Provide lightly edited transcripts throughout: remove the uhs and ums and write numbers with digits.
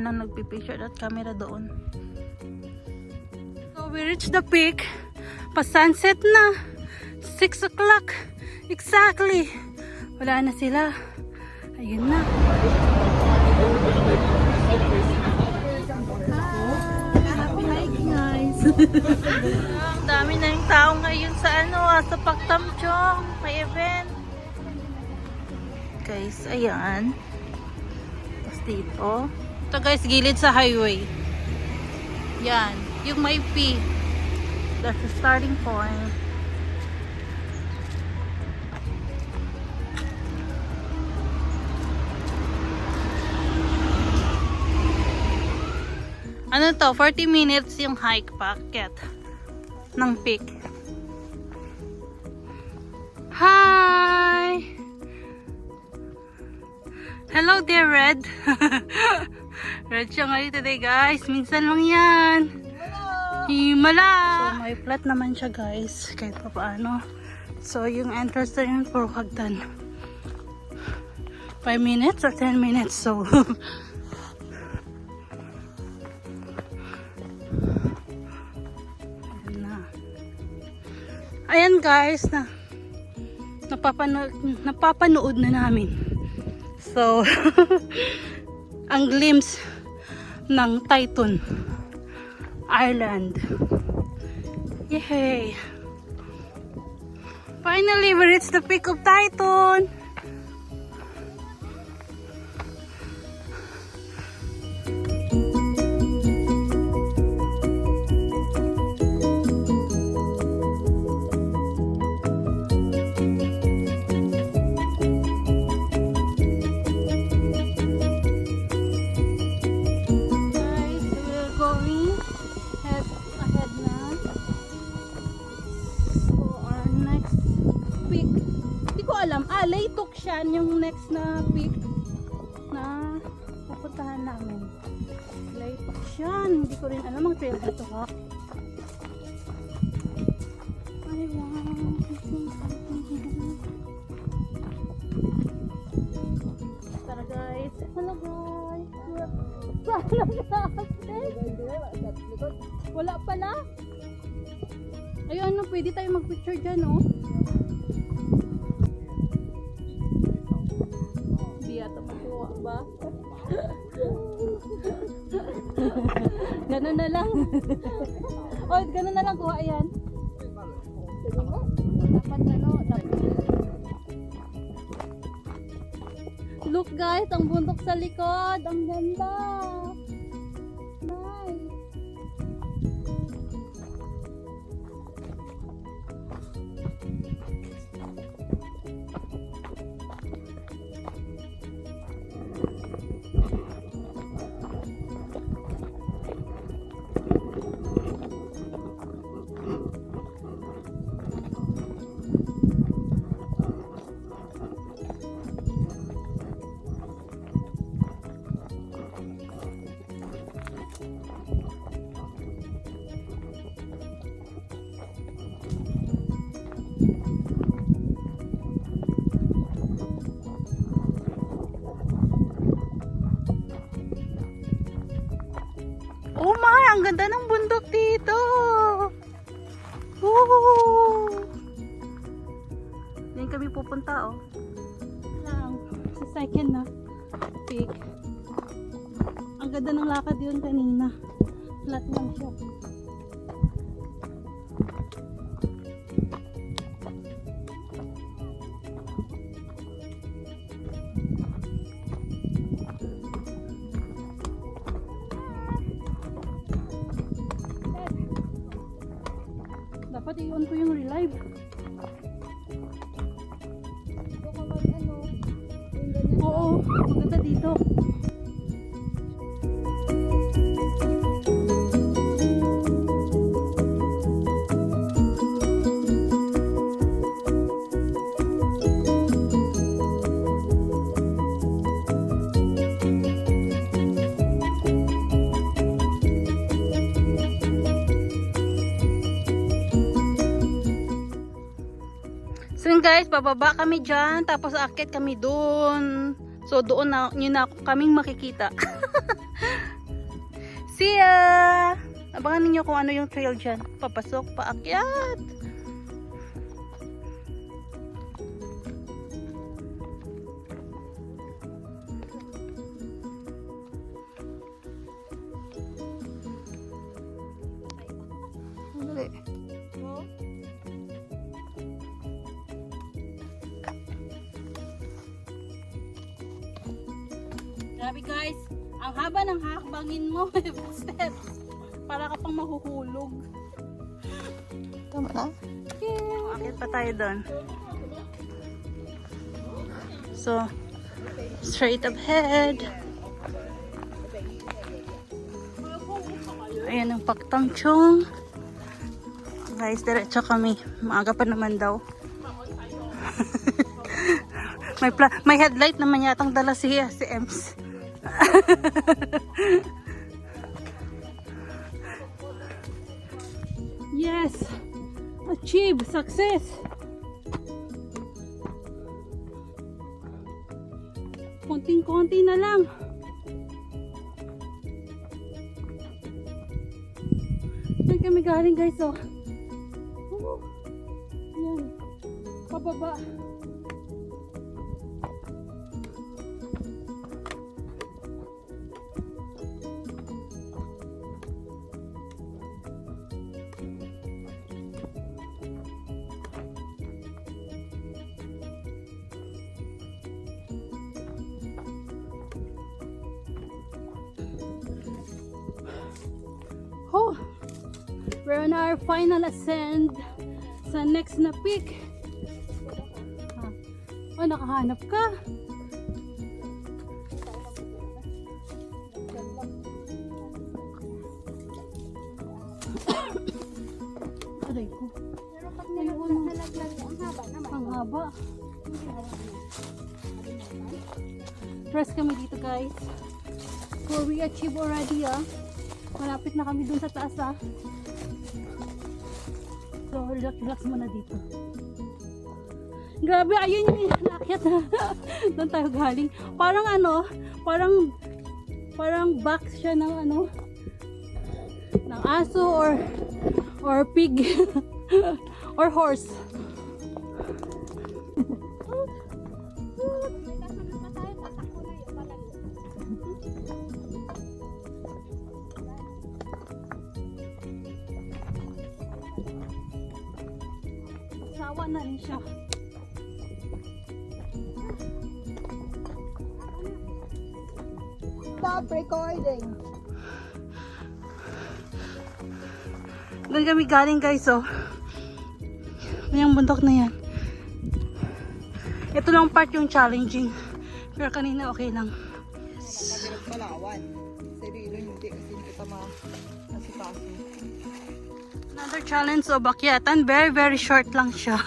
na nagpipicture at camera doon. So we reached the peak. Pa-sunset na. 6 o'clock. Exactly. Wala na sila. Ayun na. Hi guys. Ang dami na yung tao ngayon sa sa Paktamchong. May event. Guys, ayan. Tapos dito. Ito guys, gilid sa highway. Yan. Yung may P. That's the starting point. Ano to? 40 minutes yung hike packet ng peak. Hi! Hello there, Red. Red siya ngayon today, guys. Minsan lang yan. Himala! So, may flat naman siya, guys. Kahit pa paano. So, yung entrance na yun, puro hagdan. 5 minutes or 10 minutes. So, ayan guys, napapanood na namin. So, ang glimpse ng Taytun Island. Yay! Finally, we reached the peak of Taytun. Laytok siya yung next na peak na pupuntahan namin. Laytok siya. Hindi ko rin alam ang trail dito ha. Ay wow. Tara guys. Hello guys. Wala pala. Ayun, ano, pwede tayo mag-picture dyan, oh. Ba? Ganun na lang. Oh, ganun na lang kuha yan. Dapat ano, dapat. Look guys, ang bundok sa likod, ang ganda. Nice. Oh my, ang ganda ng bundok dito. Woo! Diyan kami pupunta, oh. Lang, sa second na peak. Ang ganda ng lakad yun kanina. Flat lang siya. Dapat i-on ko yung relive. Oo, maganda dito. So guys, bababa kami dyan, tapos aakyat kami doon. So doon na, yun na kaming makikita. See ya! Abangan ninyo kung ano yung trail dyan. Papasok, paakyat! Dali. Grabe guys, ang haba ng hakbangin mo, steps. Para ka pang mahuhulog. Tama na? Yeah. Akit pa tayo doon. So, straight ahead. Ayan ang Paktangchong. Guys, diretso kami. Maaga pa naman daw. may headlight naman yatang dala si Ems. Yes! Achieve! Success! Konting-konti na lang. Saan kami galing guys oh? Yan. Pababa. Oh, we're on our final ascent sa next na peak. Oh, nakahanap ka. Aray ko. Pero pag nalaglag mo, ang haba naman. Ang haba. Rest kami dito guys. For we achieve already Malapit na kami dun sa taas So relax muna dito. Grabe, ayun yung inakyat na. Doon tayo galing. Parang box siya ng ng aso or pig or horse. Sawa na rin siya. Stop recording. Doon kami galing guys yung bundok na yan. Ito lang part yung challenging. Pero kanina okay lang. Mabilis palawan. Serilo hindi kasi hindi pa masipasi. Another challenge bakyatan. Very very short lang siya.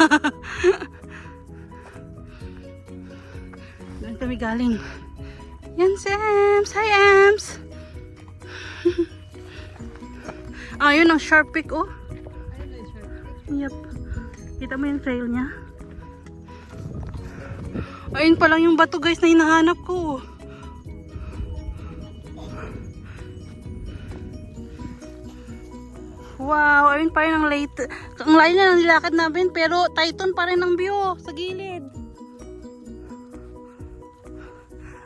Doon kami galing. Yan si Ems. Hi Ems. Ayun ang sharp peak Yep. Kita mo yung trail niya. Ayun pa lang yung bato guys na hinahanap ko. Wow, ayun pa rin ang late. Ang layo na ng nilakad namin pero Titan pa rin ang view sa gilid.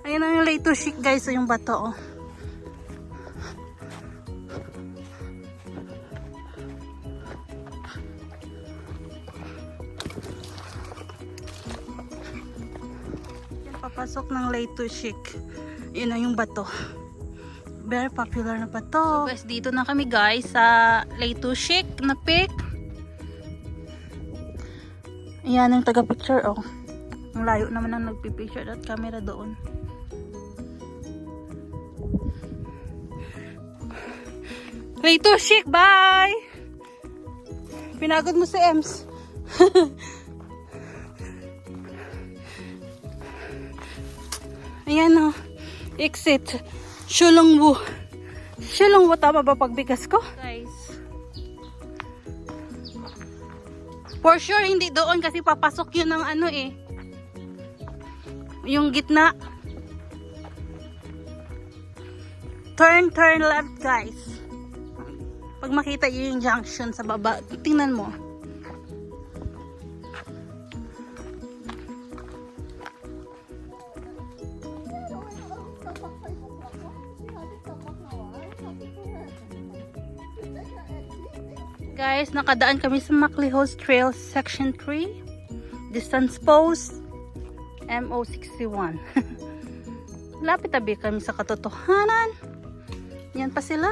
Ayun na yung late to chic guys yung bato Papasok ng late to chic. Yun na yung bato. Very popular na bato. So guys, dito na kami guys sa late to chic na peak. Ayan yung taga-picture Ang layo naman ang nagpipicture at camera doon. Late to chic, bye! Pinagod mo si Ems. Ayan exit. Shulongwu. Shulongwu, tama ba pagbigas ko? Guys. For sure, hindi doon kasi papasok yun ng yung gitna. Turn left, guys. Pag makita yun yung junction sa baba, tingnan mo. Guys, nakadaan kami sa MacLehose Trail Section 3. Distance post MO61. Lapit tabi kami sa katotohanan. Yan pa sila.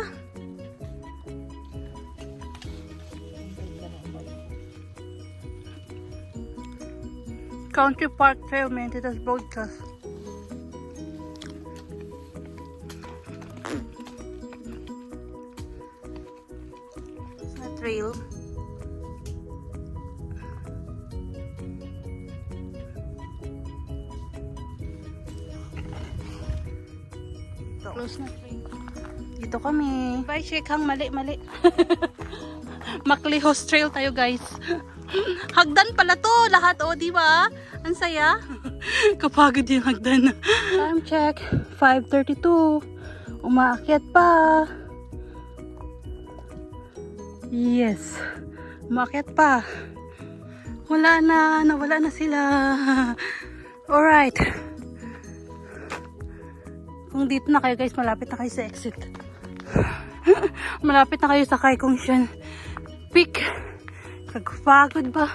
Country Park Trail Maintenance Broadcast. Sa trail. Close na trail. Dito kami. Bye, Shekang. Mali. MacLehose Trail tayo, guys. Hagdan pala to lahat, oh, di ba? Ang saya. Kapagod yung hagdan. Time check. 5:32. Umaakyat pa. Yes. Umaakyat pa. Nawala na sila. Alright. Kung dito na kayo, guys, malapit na kayo sa exit. Malapit na kayo sa Kaikungshan Peak. Kagpagod ba?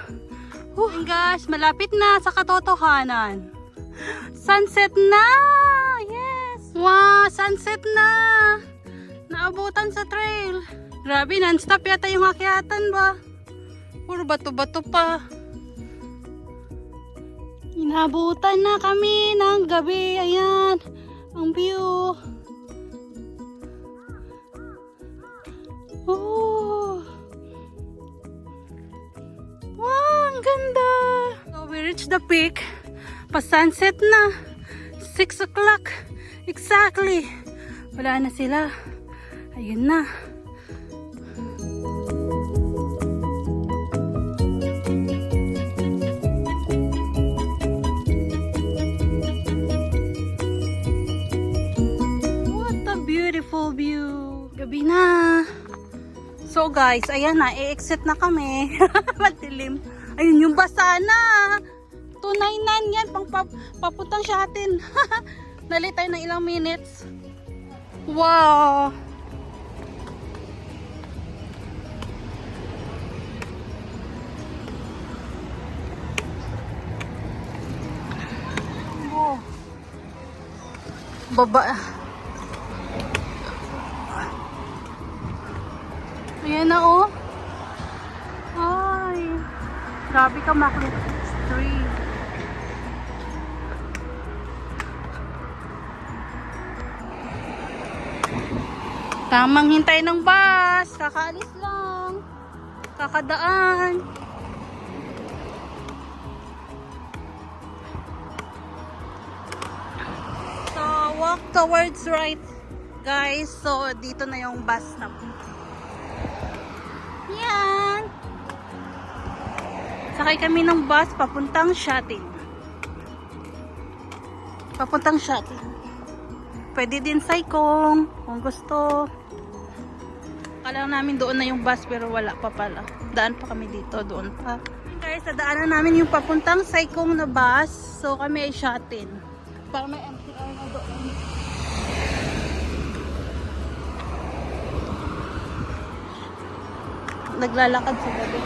And guys, malapit na sa katotohanan. Sunset na! Yes! Wow, sunset na! Naabutan sa trail. Grabe, non-stop yata yung akyatan ba? Puro bato-bato pa. Inabutan na kami ng gabi. Ayan, ang view. Oh! Wow, ang ganda! So we reached the peak. Pa-sunset na. 6 o'clock. Exactly. Wala na sila. Ayun na. What a beautiful view. Gabi na. So guys, ayan na, i-exit na kami. Madilim. Ayun yung basa na. 299 yan, papuntang sa atin. Nalit tayo ng ilang minutes. Wow. Oh. Baba. Ayan na, oh. Ay. Grabe ka, MacLehose Trail. Tamang hintay ng bus. Kakaalis lang. Kakadaan. So, walk towards right, guys. So, dito na yung bus stop. Yan. Sakay kami ng bus papuntang Shatin. Pwede din Saikong kung gusto. Akala namin doon na yung bus pero wala pa pala. Daan pa kami dito, doon pa. Guys, nadaanan namin yung papuntang Saikong na bus. So kami ay Shatin. Para may MTR na doon. Naglalakad sa gabi.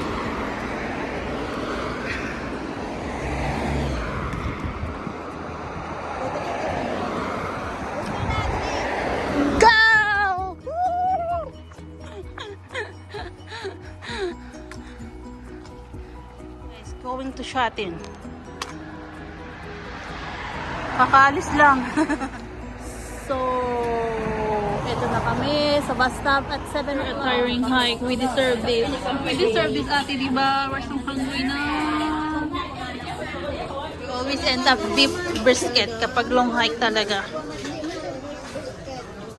Go! Guys, going to Shatin. Kakaalis lang. So, ito na kami sa bus stop at 7 o'clock. Tiring hike. We deserve this. We deserve this, ate, diba? We're so hungry na. We always end up beef brisket kapag long hike talaga.